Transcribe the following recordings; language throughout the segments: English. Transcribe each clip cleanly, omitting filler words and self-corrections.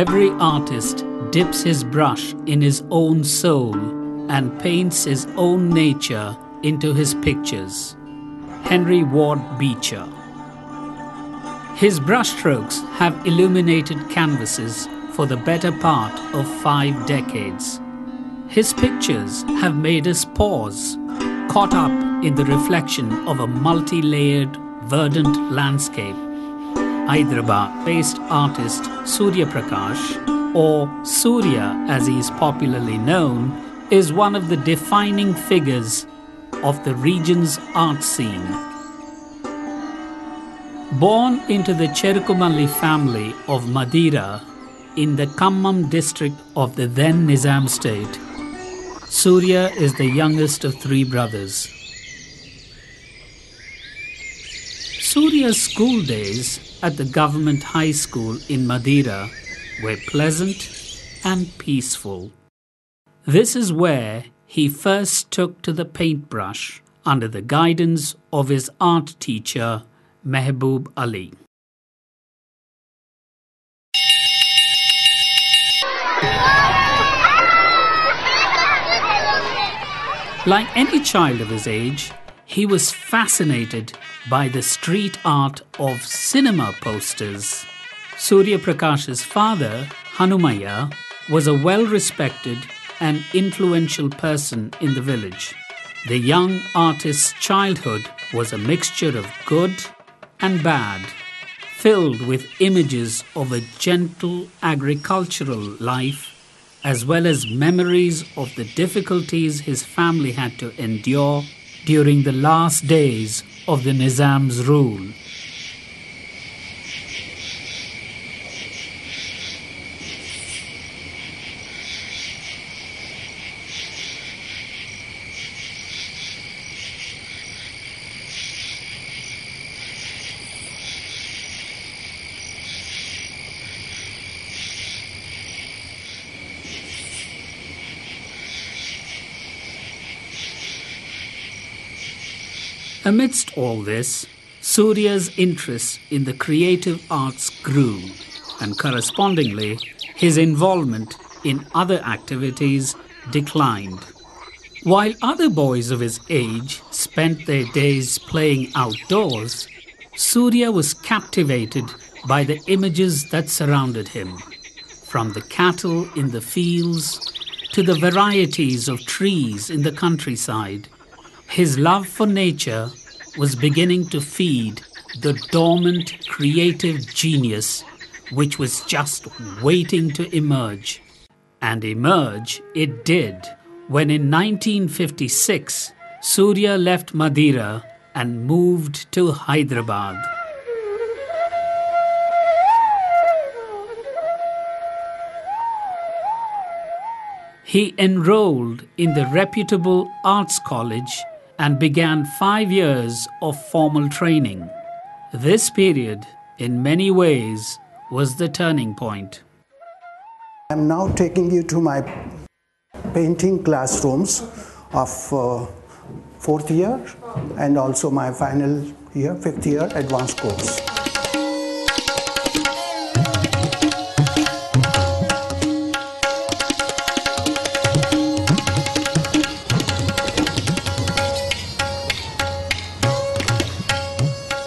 Every artist dips his brush in his own soul and paints his own nature into his pictures. Henry Ward Beecher. His brushstrokes have illuminated canvases for the better part of 5 decades. His pictures have made us pause, caught up in the reflection of a multi-layered, verdant landscape. Hyderabad-based artist Surya Prakash, or Surya as he is popularly known, is one of the defining figures of the region's art scene. Born into the Cherukumalli family of Madira in the Khammam district of the then Nizam state, Surya is the youngest of 3 brothers. Surya's school days at the government high school in Madira were pleasant and peaceful. This is where he first took to the paintbrush under the guidance of his art teacher Mehboob Ali. Like any child of his age, he was fascinated by the street art of cinema posters. Surya Prakash's father, Hanumaya, was a well-respected and influential person in the village. The young artist's childhood was a mixture of good and bad, filled with images of a gentle agricultural life, as well as memories of the difficulties his family had to endure during the last days of the Nizam's rule. Amidst all this, Surya's interest in the creative arts grew, and correspondingly, his involvement in other activities declined. While other boys of his age spent their days playing outdoors, Surya was captivated by the images that surrounded him, from the cattle in the fields to the varieties of trees in the countryside. His love for nature was beginning to feed the dormant creative genius which was just waiting to emerge. And emerge it did, when in 1956, Surya left Madira and moved to Hyderabad. He enrolled in the reputable Arts College and began 5 years of formal training. This period, in many ways, was the turning point. I'm now taking you to my painting classrooms of 4th year and also my final year, 5th year advanced course.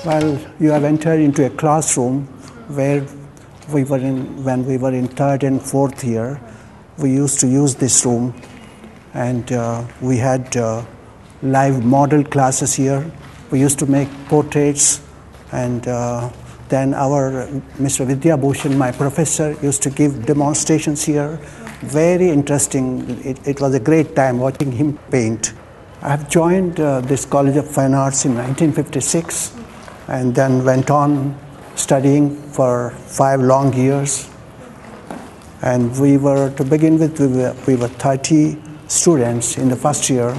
Well, you have entered into a classroom where when we were in 3rd and 4th year, we used to use this room, and we had live model classes here. We used to make portraits, and then our Mr. Vidya Bhushan, my professor, used to give demonstrations here. Very interesting. It was a great time watching him paint. I have joined this College of Fine Arts in 1956. And then went on studying for 5 long years. And we were, to begin with, we were 30 students in the first year,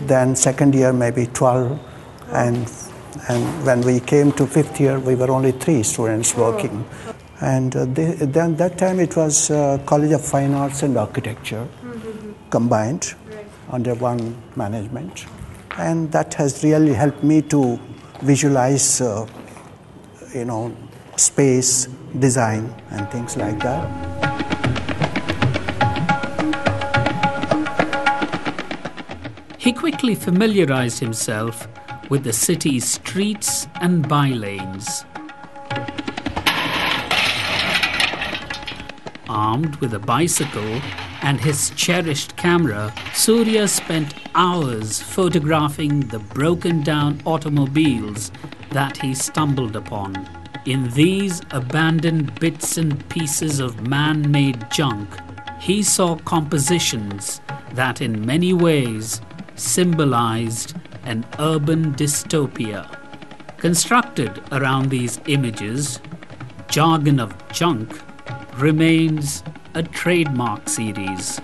then second year maybe 12, and when we came to 5th year, we were only 3 students working. And then that time it was College of Fine Arts and Architecture combined under one management. And that has really helped me to visualize, space, design, and things like that. He quickly familiarized himself with the city's streets and bylanes. Armed with a bicycle and his cherished camera, Surya spent hours photographing the broken-down automobiles that he stumbled upon. In these abandoned bits and pieces of man-made junk, he saw compositions that in many ways symbolized an urban dystopia. Constructed around these images, Jargon of Junk remains a trademark series.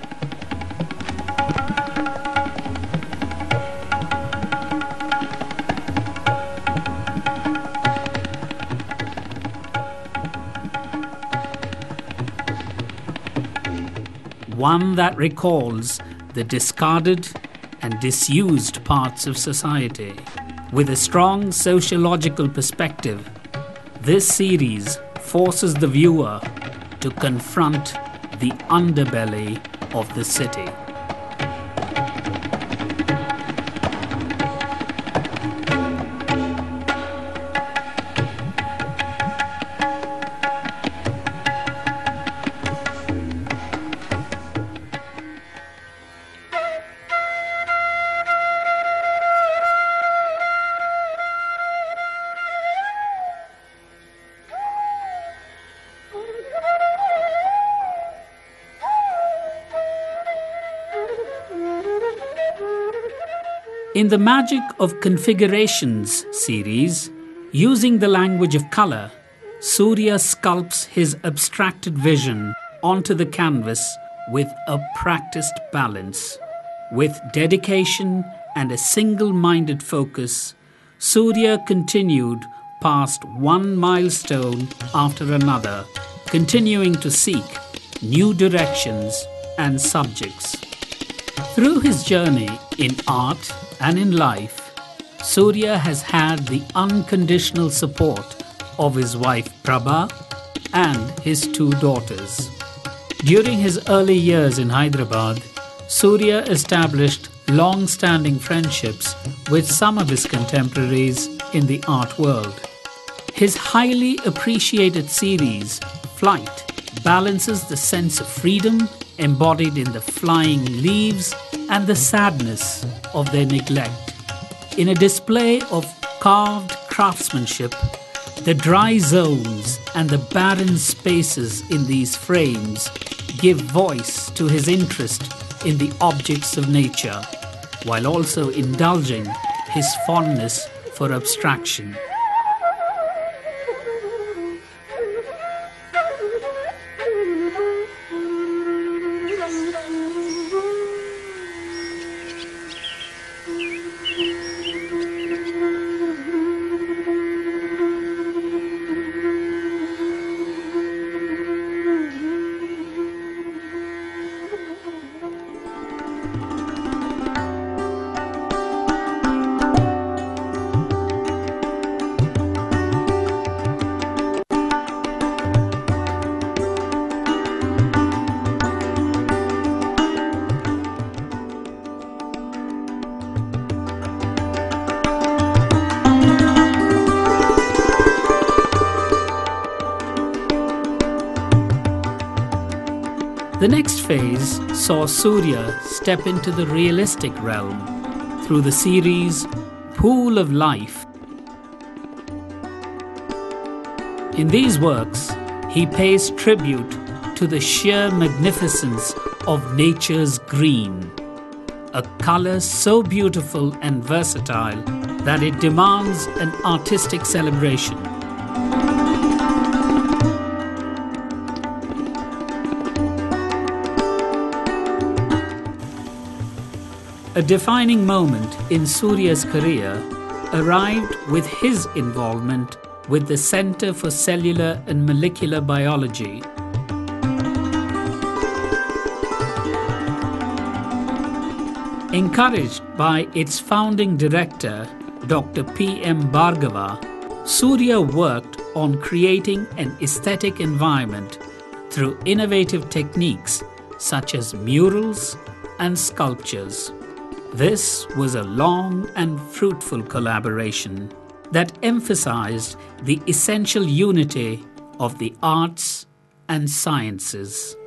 One that recalls the discarded and disused parts of society. With a strong sociological perspective, this series forces the viewer to confront the underbelly of the city. In the Magic of Configurations series, using the language of color, Surya sculpts his abstracted vision onto the canvas with a practiced balance. With dedication and a single-minded focus, Surya continued past one milestone after another, continuing to seek new directions and subjects. Through his journey in art and in life, Surya has had the unconditional support of his wife Prabha and his two daughters. During his early years in Hyderabad, Surya established long-standing friendships with some of his contemporaries in the art world. His highly appreciated series, Flight, balances the sense of freedom embodied in the flying leaves and the sadness of their neglect. In a display of carved craftsmanship, the dry zones and the barren spaces in these frames give voice to his interest in the objects of nature, while also indulging his fondness for abstraction. The next phase saw Surya step into the realistic realm through the series Pool of Life. In these works, he pays tribute to the sheer magnificence of nature's green, a color so beautiful and versatile that it demands an artistic celebration. A defining moment in Surya's career arrived with his involvement with the Center for Cellular and Molecular Biology. Encouraged by its founding director, Dr. P.M. Bhargava, Surya worked on creating an aesthetic environment through innovative techniques such as murals and sculptures. This was a long and fruitful collaboration that emphasized the essential unity of the arts and sciences.